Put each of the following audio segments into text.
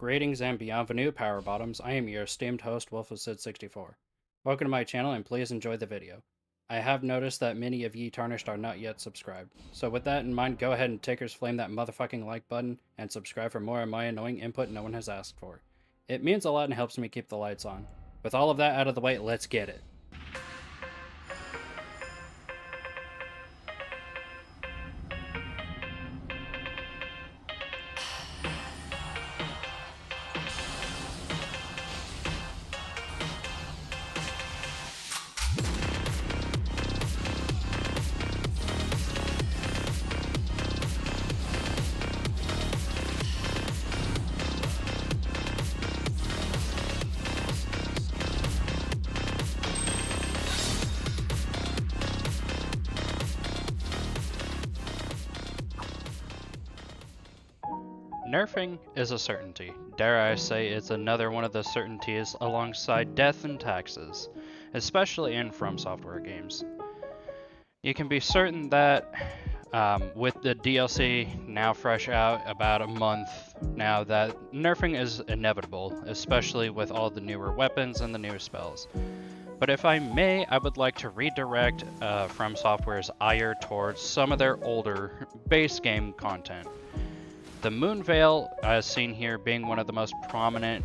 Greetings and bienvenue, Power Bottoms. I am your esteemed host, WolfOfSid64. Welcome to my channel and please enjoy the video. I have noticed that many of ye tarnished are not yet subscribed. So with that in mind, go ahead and tickers flame that motherfucking like button and subscribe for more of my annoying input no one has asked for. It means a lot and helps me keep the lights on. With all of that out of the way, let's get it. Nerfing is a certainty. Dare I say it's another one of the certainties alongside death and taxes, especially in From Software games. You can be certain that with the DLC now fresh out about a month now, that nerfing is inevitable, especially with all the newer weapons and the new spells. But if I may, I would like to redirect From Software's ire towards some of their older base game content. The Moonveil, as seen here, being one of the most prominent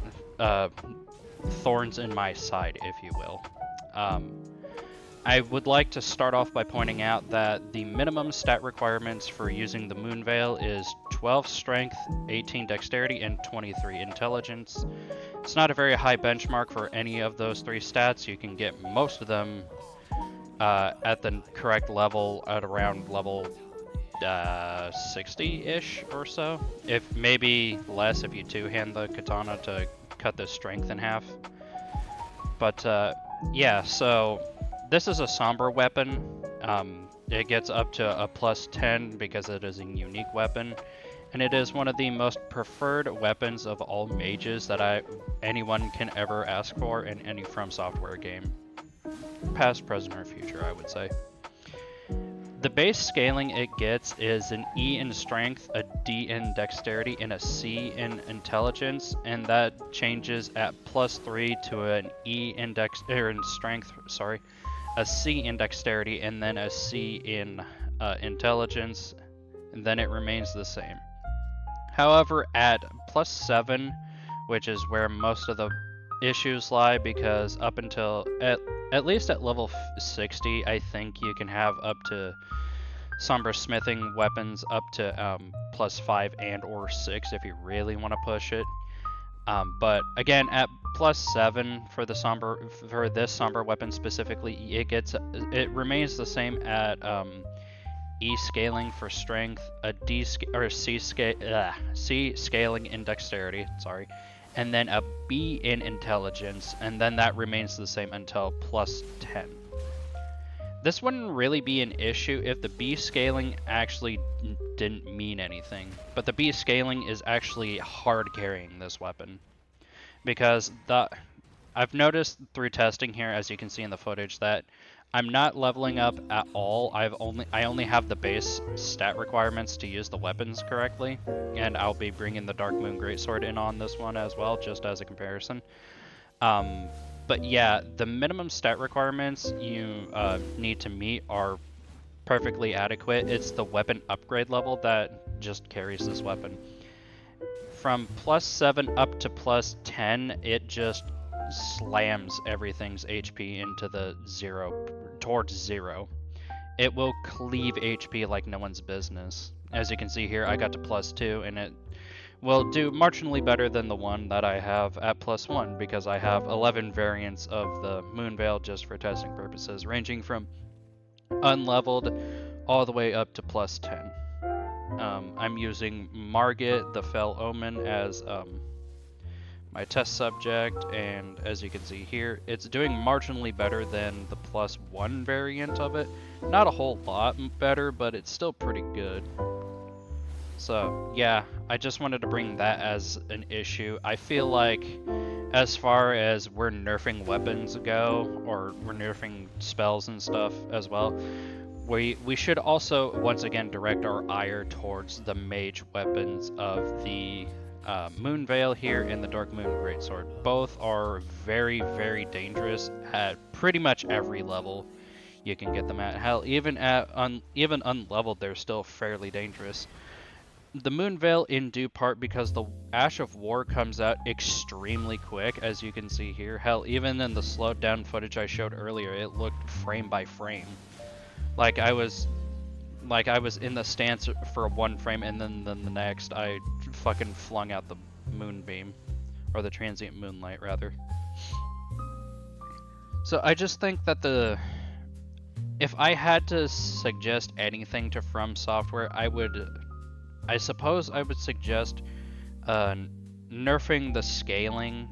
thorns in my side, if you will. I would like to start off by pointing out that the minimum stat requirements for using the Moonveil is 12 strength, 18 dexterity, and 23 intelligence. It's not a very high benchmark for any of those three stats. You can get most of them at the correct level at around level 60-ish or so. If maybe less if you two-hand the katana to cut the strength in half. But yeah, so this is a somber weapon. It gets up to a plus 10 because it is a unique weapon, and it is one of the most preferred weapons of all mages that anyone can ever ask for in any From Software game. Past, present, or future, I would say. The base scaling it gets is an E in strength, a D in dexterity, and a C in intelligence, and that changes at +3 to an E in strength, a C in dexterity, and then a C in intelligence, and then it remains the same. However, at +7, which is where most of the issues lie, because up until at least at level 60, I think you can have up to somber smithing weapons up to +5 and or 6 if you really want to push it. But again, at +7 for this somber weapon specifically, it remains the same at E scaling for strength, a C scaling in dexterity, and then a B in intelligence, and then that remains the same until +10. This wouldn't really be an issue if the B scaling actually didn't mean anything, but the B scaling is actually hard carrying this weapon, because I've noticed through testing here, as you can see in the footage, that I'm not leveling up at all. I only have the base stat requirements to use the weapons correctly, and I'll be bringing the Dark Moon Greatsword in on this one as well, just as a comparison. But yeah, the minimum stat requirements you need to meet are perfectly adequate. It's the weapon upgrade level that just carries this weapon. From +7 up to +10, it just slams everything's HP into the towards zero. It will cleave HP like no one's business. As you can see here, I got to +2, and it will do marginally better than the one that I have at +1, because I have 11 variants of the Moonveil just for testing purposes, ranging from unleveled all the way up to +10. I'm using Margit, the Fell Omen, as my test subject, and as you can see here, it's doing marginally better than the +1 variant of it. Not a whole lot better, but it's still pretty good. So yeah, I just wanted to bring that as an issue. I feel like as far as we're nerfing weapons go, or we're nerfing spells and stuff as well, we should also once again direct our ire towards the mage weapons of the Moon Veil here and the Dark Moon Greatsword. Both are very, very dangerous at pretty much every level you can get them at. Hell, even at even unleveled, they're still fairly dangerous. The Moon Veil in due part because the Ash of War comes out extremely quick, as you can see here. Hell, even in the slowed down footage I showed earlier, it looked frame by frame. Like I was in the stance for one frame, and then the next I fucking flung out the moonbeam, or the transient moonlight rather. So I just think that if I had to suggest anything to From Software, I suppose I would suggest nerfing the scaling,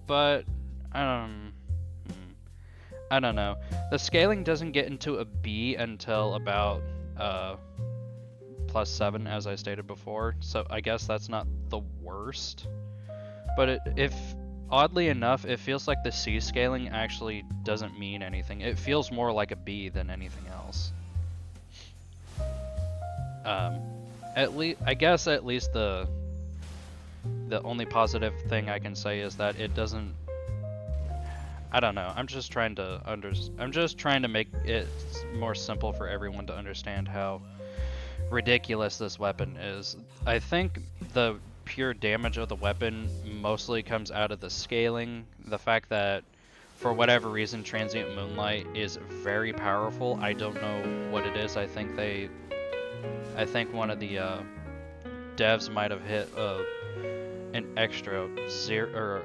but I don't know. The scaling doesn't get into a B until about +7, as I stated before, so I guess that's not the worst. But if oddly enough, it feels like the C scaling actually doesn't mean anything. It feels more like a B than anything else. I guess at least the only positive thing I can say is that it doesn't. I don't know. I'm just trying to make it more simple for everyone to understand how ridiculous this weapon is. I think the pure damage of the weapon mostly comes out of the scaling. The fact that for whatever reason Transient Moonlight is very powerful. I don't know what it is. I think one of the devs might have hit an extra zero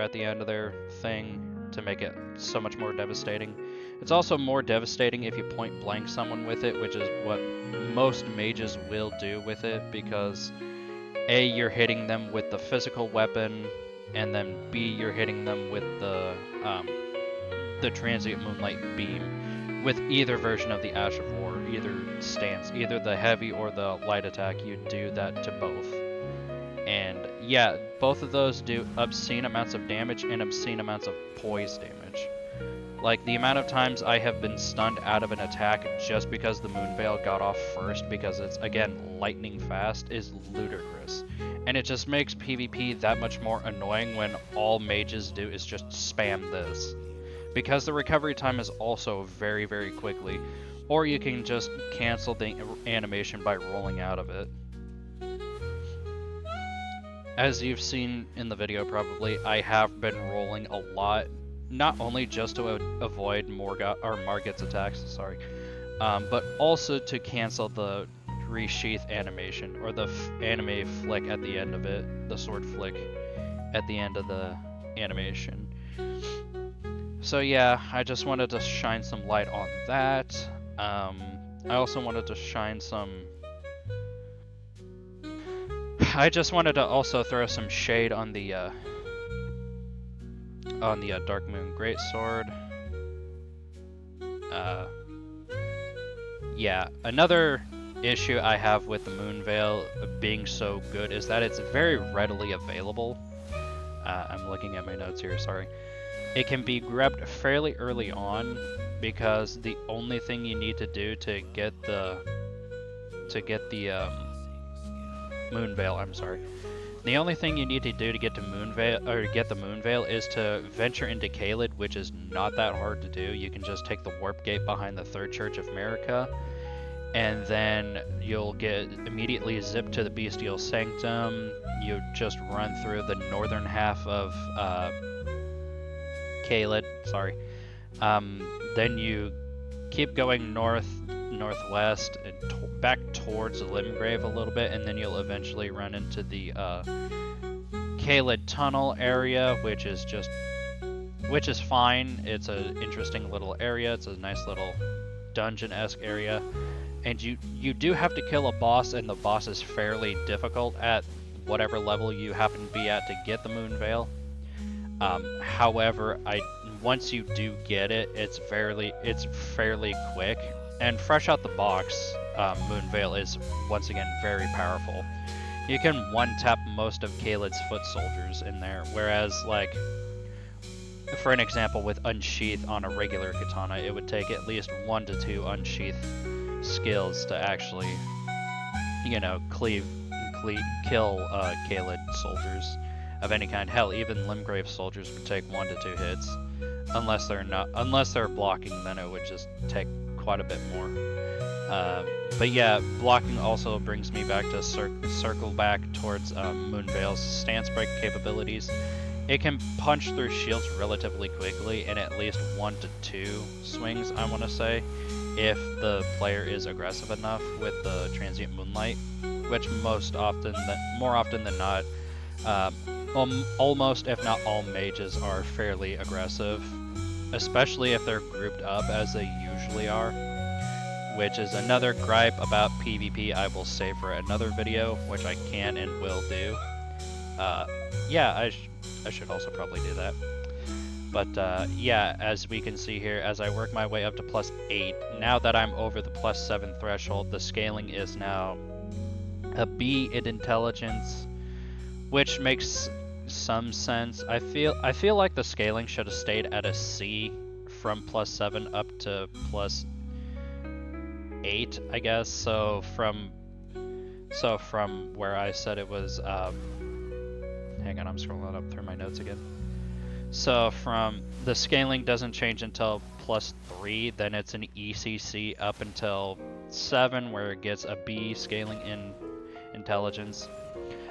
at the end of their thing to make it so much more devastating. It's also more devastating if you point blank someone with it, which is what most mages will do with it, because A, you're hitting them with the physical weapon, and then B, you're hitting them with the Transient Moonlight beam. With either version of the Ash of War, either stance, either the heavy or the light attack, you do that to both. And yeah, both of those do obscene amounts of damage and obscene amounts of poise damage. Like, the amount of times I have been stunned out of an attack just because the Moon Veil got off first, because it's, again, lightning fast, is ludicrous. And it just makes PvP that much more annoying when all mages do is just spam this. Because the recovery time is also very, very quickly. Or you can just cancel the animation by rolling out of it. As you've seen in the video probably, I have been rolling a lot, not only just to avoid Margit's attacks, but also to cancel the resheath animation, or the anime flick at the end of it, the sword flick at the end of the animation. So yeah, I just wanted to shine some light on that. I also wanted to shine some... I just wanted to also throw some shade on the Dark Moon Greatsword. Yeah, another issue I have with the Moon Veil being so good is that it's very readily available. I'm looking at my notes here, sorry. It can be grabbed fairly early on, because the only thing you need to do to get the Moon Veil, the only thing you need to do to get to the Moon Veil is to venture into Caelid, which is not that hard to do. You can just take the warp gate behind the Third Church of Marika, and then you'll get immediately zipped to the Bestial Sanctum. You just run through the northern half of Caelid, then you keep going northwest and back towards Limgrave a little bit, and then you'll eventually run into the Caelid Tunnel area, which is fine. It's an interesting little area. It's a nice little dungeon-esque area, and you do have to kill a boss, and the boss is fairly difficult at whatever level you happen to be at to get the Moon Veil. However, once you do get it, it's fairly quick, and fresh out the box, Moon Veil is once again very powerful. You can one-tap most of Caelid's foot soldiers in there, whereas, like, for an example, with Unsheath on a regular katana, it would take at least 1 to 2 Unsheath skills to actually, cleave kill Kaled soldiers of any kind. Hell, even Limgrave soldiers would take 1 to 2 hits, unless they're blocking. Then it would just take quite a bit more. But yeah, blocking also brings me back to circle back towards Moonveil's stance break capabilities. It can punch through shields relatively quickly in at least 1 to 2 swings, I want to say, if the player is aggressive enough with the Transient Moonlight, which more often than not, almost if not all mages are fairly aggressive, especially if they're grouped up as they usually are, which is another gripe about PvP I will save for another video, which I can and will do. Yeah, I should also probably do that. But yeah, as we can see here, as I work my way up to +8, now that I'm over the +7 threshold, the scaling is now a B in intelligence, which makes some sense. I feel like the scaling should have stayed at a C from +7 up to +8, I guess. So from where I said it was, hang on, I'm scrolling up through my notes again. So from the scaling doesn't change until +3, then it's an ECC up until 7, where it gets a B scaling in intelligence.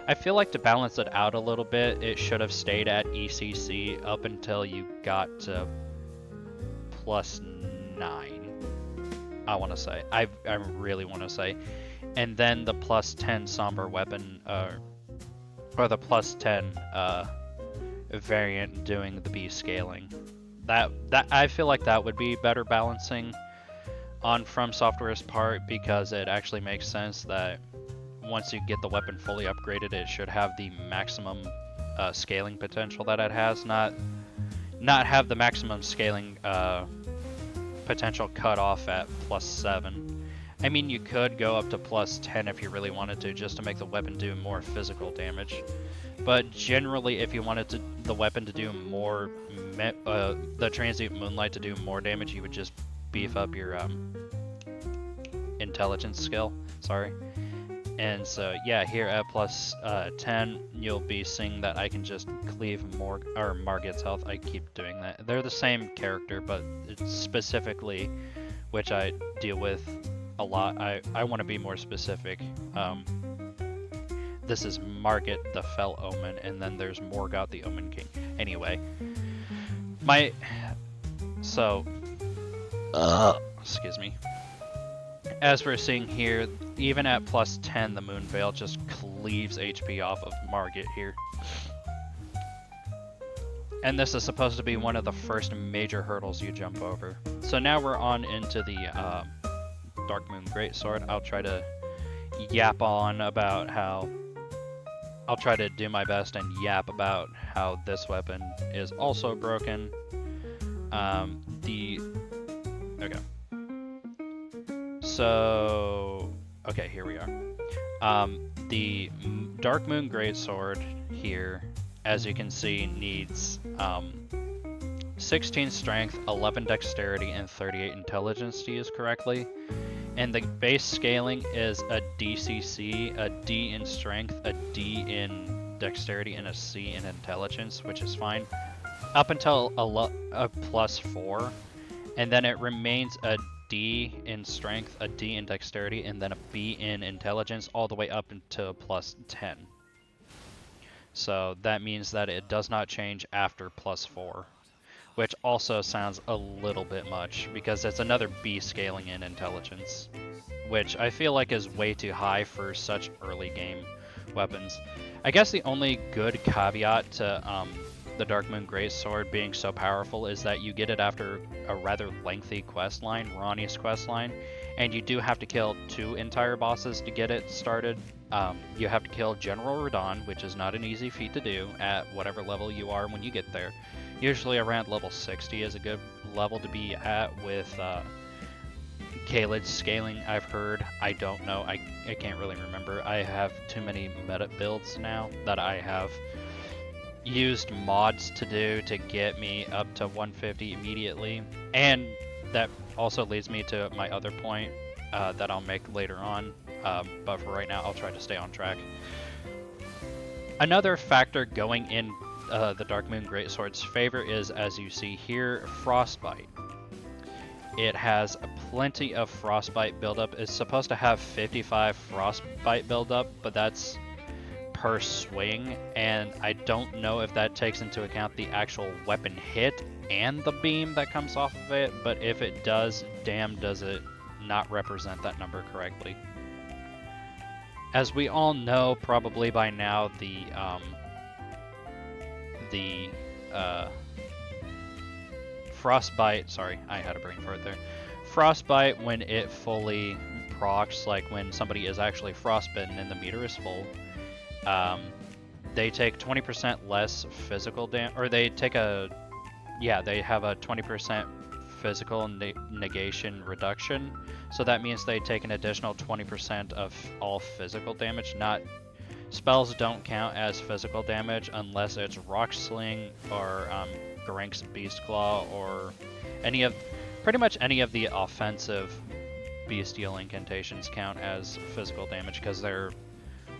I feel like to balance it out a little bit, it should have stayed at ECC up until you got to +9. I want to say. I really want to say. And then the +10 somber weapon, or the +10 variant doing the B scaling. That I feel like that would be better balancing on From Software's part, because it actually makes sense that once you get the weapon fully upgraded, it should have the maximum scaling potential that it has, not have the maximum scaling potential cut off at +7. I mean, you could go up to +10 if you really wanted to, just to make the weapon do more physical damage. But generally, if you wanted the weapon to do more, the Transient Moonlight to do more damage, you would just beef up your intelligence skill. Sorry. And so yeah, here at +10, you'll be seeing that I can just cleave Margit's health. I keep doing that. They're the same character, but it's specifically, which I deal with a lot. I want to be more specific. This is Margit the Fell Omen, and then there's Morgoth the Omen King. Anyway, excuse me. As we're seeing here, even at +10, the Moonveil just cleaves HP off of Margit here. And this is supposed to be one of the first major hurdles you jump over. So now we're on into the Dark Moon Greatsword. I'll try to yap on about how... I'll try to do my best and yap about how this weapon is also broken. Okay. So, okay, here we are. The Dark Moon Greatsword here, as you can see, needs 16 strength, 11 dexterity, and 38 intelligence to use correctly. And the base scaling is a DCC, a D in strength, a D in dexterity, and a C in intelligence, which is fine, up until a +4, and then it remains a D in strength, a D in dexterity, and then a B in intelligence, all the way up into +10. So that means that it does not change after +4, which also sounds a little bit much, because it's another B scaling in intelligence, which I feel like is way too high for such early game weapons. I guess the only good caveat to the Dark Moon Greatsword being so powerful is that you get it after a rather lengthy quest line, Ronnie's quest line, and you do have to kill 2 entire bosses to get it started. You have to kill General Radahn, which is not an easy feat to do at whatever level you are when you get there. Usually around level 60 is a good level to be at with Kaled's scaling, I've heard. I don't know, I can't really remember. I have too many meta builds now that I have used mods to do to get me up to 150 immediately. And that also leads me to my other point that I'll make later on. but for right now, I'll try to stay on track. Another factor going in the Dark Moon Greatsword's favor is, as you see here, Frostbite. It has plenty of Frostbite buildup. It's supposed to have 55 Frostbite buildup, but that's per swing, and I don't know if that takes into account the actual weapon hit and the beam that comes off of it, but if it does, damn does it not represent that number correctly. As we all know probably by now, the Frostbite, sorry, I had a brain fart there. Frostbite, when it fully procs, like when somebody is actually frostbitten and the meter is full, they take 20% less physical damage, or they take a, yeah, they have a 20% physical negation reduction. So that means they take an additional 20% of all physical damage. Not, spells don't count as physical damage unless it's Rock Sling or Garank's Beast Claw or pretty much any of the offensive bestial incantations count as physical damage because they're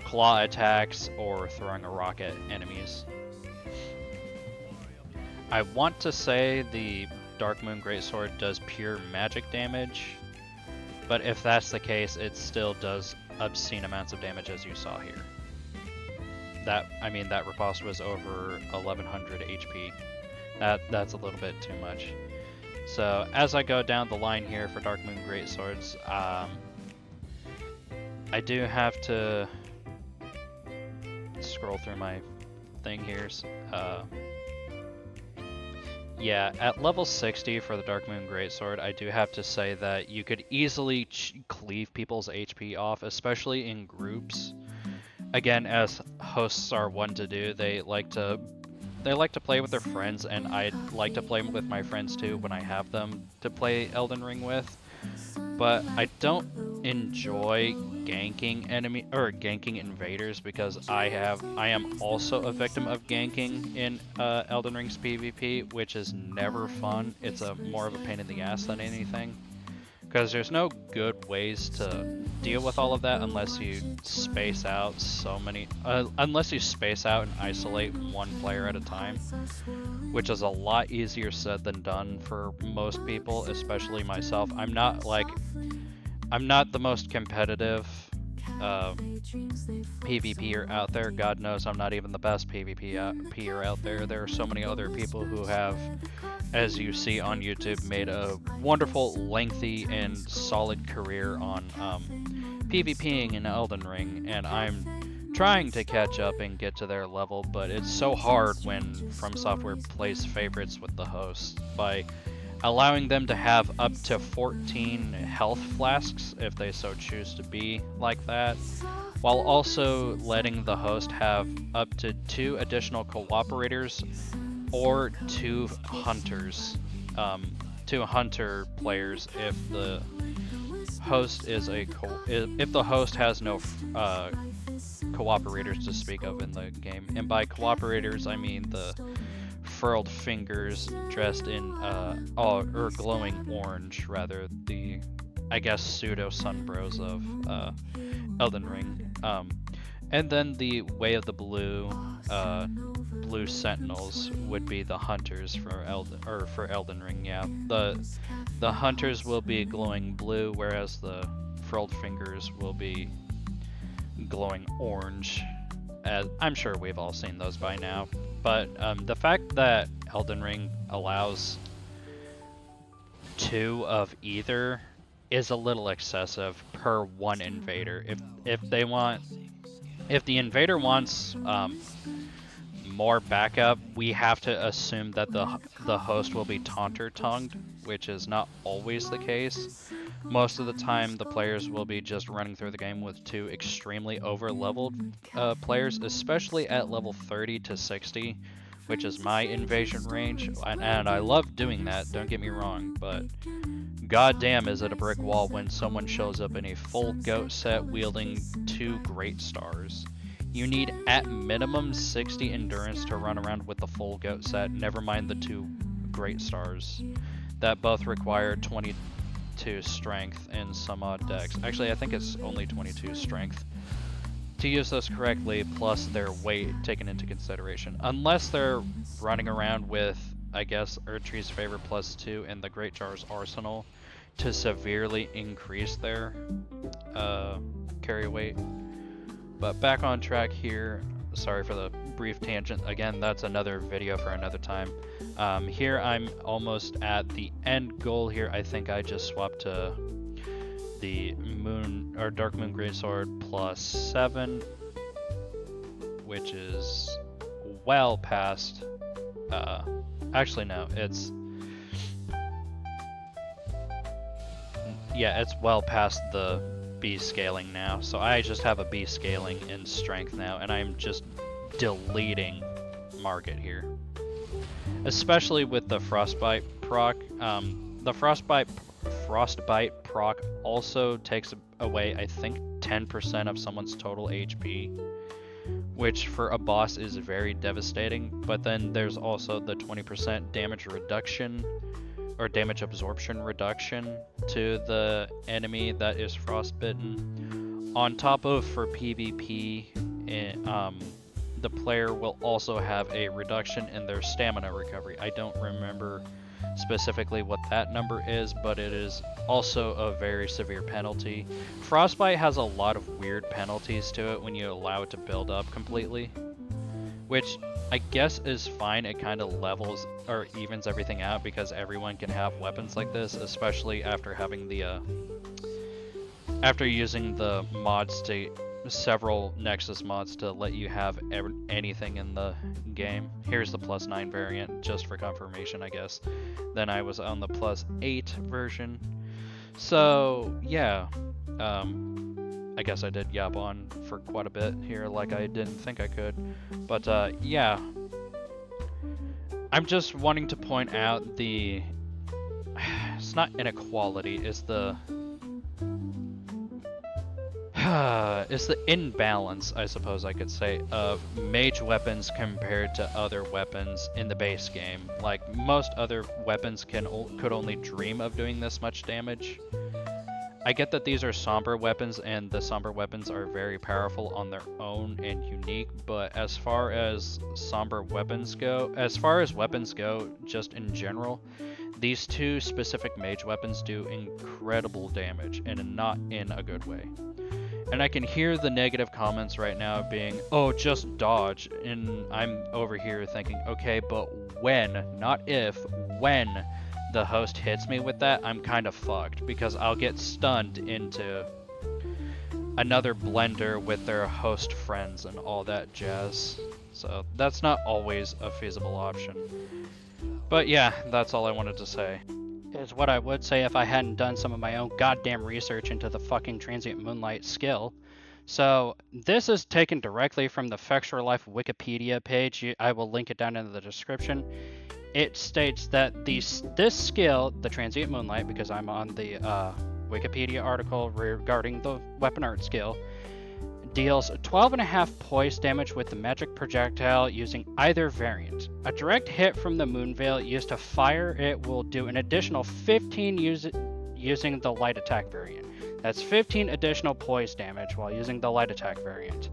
claw attacks or throwing a rock at enemies. I want to say the Dark Moon Greatsword does pure magic damage, but if that's the case, it still does obscene amounts of damage, as you saw here. That riposte was over 1100 HP. That's a little bit too much. So as I go down the line here for Dark Moon Greatswords, I do have to scroll through my thing here. Yeah, at level 60 for the Dark Moon Greatsword, I do have to say that you could easily cleave people's HP off, especially in groups. Again, as hosts are one to do, they like to play with their friends, and I like to play with my friends too when I have them to play Elden Ring with. But I don't enjoy ganking ganking invaders because I am also a victim of ganking in Elden Ring's PvP, which is never fun. It's more of a pain in the ass than anything, because there's no good ways to deal with all of that unless you space out unless you space out and isolate one player at a time, which is a lot easier said than done for most people, especially myself. I'm not the most competitive PvPer out there. God knows I'm not even the best PvPer out there. There are so many other people who have, as you see on YouTube, made a wonderful, lengthy, and solid career on PvPing in Elden Ring, and I'm trying to catch up and get to their level, but it's so hard when From Software plays favorites with the host by allowing them to have up to 14 health flasks if they so choose to be like that, while also letting the host have up to 2 additional cooperators or 2 hunters, 2 hunter players if the host is if the host has no cooperators to speak of in the game. And by cooperators, I mean the furled fingers dressed in or glowing orange, rather, the, I guess, pseudo sunbros of Elden Ring. And then the Way of the Blue blue sentinels would be the hunters for Elden Ring. Yeah, the hunters will be glowing blue, whereas the furled fingers will be glowing orange. I'm sure we've all seen those by now. But the fact that Elden Ring allows 2 of either is a little excessive per one invader. If the invader wants more backup, we have to assume that the host will be taunter-tongued, which is not always the case. Most of the time, the players will be just running through the game with 2 extremely over-leveled players, especially at level 30 to 60, which is my invasion range. And I love doing that, don't get me wrong, but goddamn is it a brick wall when someone shows up in a full goat set wielding 2 great stars. You need at minimum 60 endurance to run around with the full goat set, never mind the 2 great stars that both require 20 22 strength in some odd decks. Actually, I think it's only 22 strength to use this correctly, plus their weight taken into consideration. Unless they're running around with, I guess, Erdtree's Favor +2 and the Great Jar's Arsenal to severely increase their carry weight. But back on track here. Sorry for the brief tangent. Again, that's another video for another time. Here I'm almost at the end goal here. I think I just swapped to the Moon or Dark Moon Greatsword +7, which is well past. Actually, no, it's well past the B scaling now. So I just have a B scaling in strength now, and I'm just deleting Margit here. Especially with the Frostbite proc. The Frostbite proc also takes away, I think, 10% of someone's total HP, which for a boss is very devastating. But then there's also the 20% damage reduction or damage absorption reduction to the enemy that is frostbitten. On top of, for PvP, the player will also have a reduction in their stamina recovery. I don't remember specifically what that number is, but it is also a very severe penalty. Frostbite has a lot of weird penalties to it when you allow it to build up completely, which I guess is fine. It kind of levels or evens everything out because everyone can have weapons like this, especially after having the after using the mods to several Nexus mods to let you have anything in the game. Here's the +9 variant, just for confirmation, I guess. Then I was on the +8 version. So yeah, I guess I did yap on for quite a bit here, like I didn't think I could. But yeah, I'm just wanting to point out the, it's not inequality, it's the it's the imbalance, I suppose I could say, of mage weapons compared to other weapons in the base game. Like, most other weapons could only dream of doing this much damage. I get that these are somber weapons, and the somber weapons are very powerful on their own and unique, but as far as somber weapons go, just in general, these two specific mage weapons do incredible damage, and not in a good way. And I can hear the negative comments right now being, oh, just dodge. And I'm over here thinking, okay, but when, not if, when the host hits me with that, I'm kind of fucked, because I'll get stunned into another blender with their host friends and all that jazz. So that's not always a feasible option. But yeah, that's all I wanted to say. Is what I would say if I hadn't done some of my own goddamn research into the fucking Transient Moonlight skill. So this is taken directly from the Fextra Life Wikipedia page. I will link it down in the description. It states that this skill, the Transient Moonlight, because I'm on the Wikipedia article regarding the weapon art skill, deals 12.5 poise damage with the magic projectile using either variant. A direct hit from the Moonveil used to fire it will do an additional 15 using the light attack variant. That's 15 additional poise damage while using the light attack variant,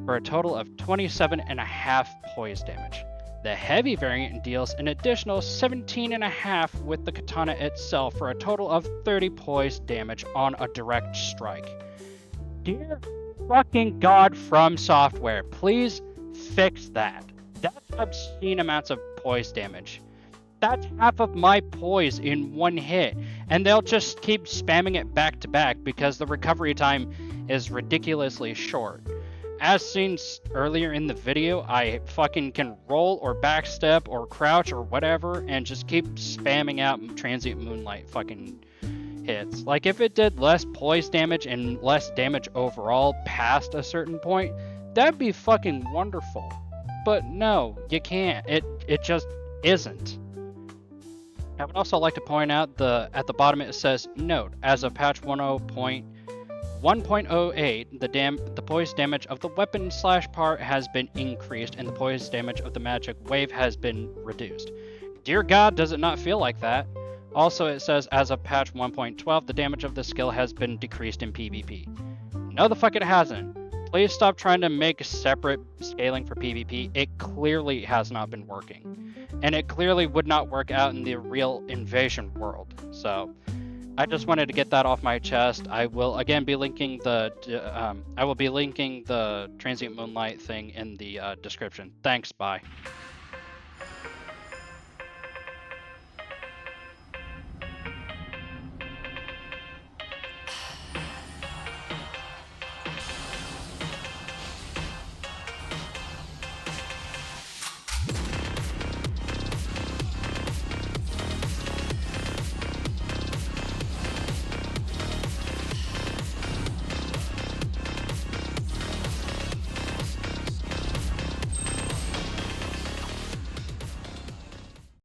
for a total of 27.5 poise damage. The heavy variant deals an additional 17.5 with the katana itself, for a total of 30 poise damage on a direct strike. Dear fucking God, From Software, please fix that. That's obscene amounts of poise damage. That's half of my poise in one hit, and they'll just keep spamming it back to back because the recovery time is ridiculously short. As seen earlier in the video, I fucking can roll or backstep or crouch or whatever and just keep spamming out Transient Moonlight fucking hits. Like, if it did less poise damage and less damage overall past a certain point, that'd be fucking wonderful. But no, you can't. It just isn't. I would also like to point out at the bottom it says, note, as of patch 1.08, the poise damage of the weapon / part has been increased, and the poise damage of the magic wave has been reduced. Dear God, does it not feel like that? Also, it says as of patch 1.12, the damage of the skill has been decreased in PvP. No, the fuck it hasn't. Please stop trying to make separate scaling for PvP. It clearly has not been working. And it clearly would not work out in the real invasion world. So, I just wanted to get that off my chest. I will again be linking the transient moonlight thing in the description. Thanks. Bye.